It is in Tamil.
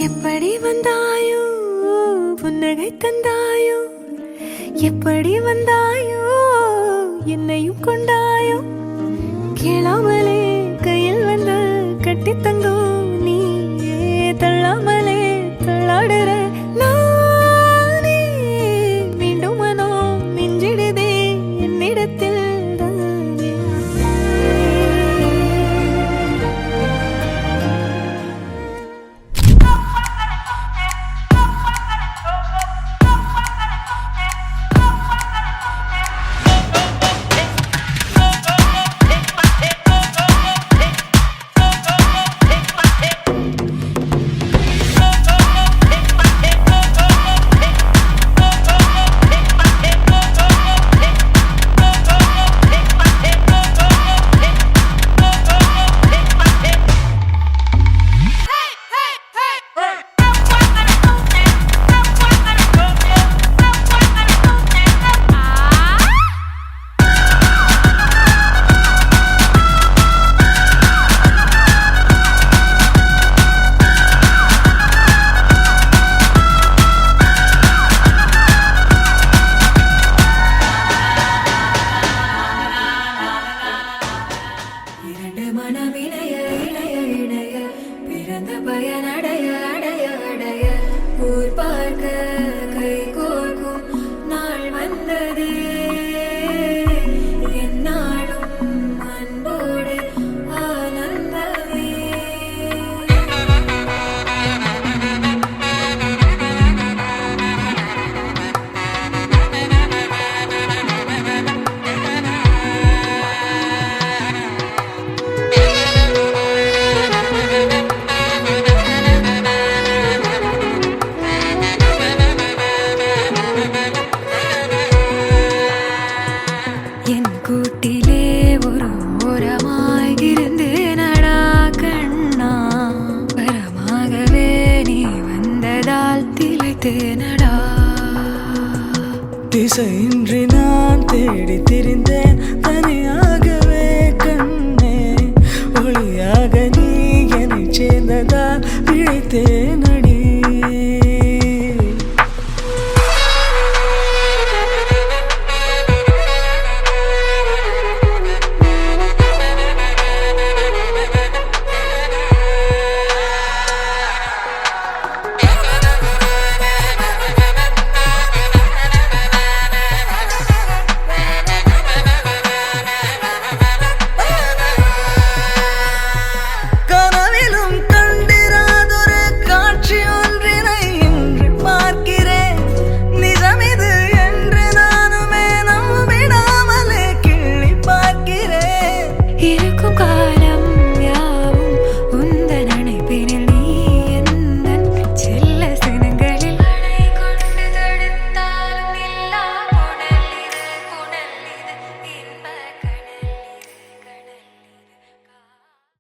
எப்படி வந்தாயோ புன்னகை தந்தாயோ, எப்படி வந்தாயோ என்னையும் கொண்டாயோ, கேளாமலே கையில் வந்து கட்டி தந்தோ நீ தள்ளாமலே தள்ளாடுற நானே, மீண்டும் மனோ மிஞ்சிடுதே என்னிடத்தில். மனவினைய இணைய இணைய பிறந்த பயனடைய அடைய அடைய ஊர் பார்க்க கை கோர்க்கும் நாள் வந்ததே, என்னாலும் அன்போடு ஆனந்தமே. கூட்டிலே ஒரு ஓரமாய் இருந்தேனடா கண்ணா, வரமாகவே நீ வந்ததால் திளைத்தேனடா. திசையின்றி நான் தேடி திரிந்தேன்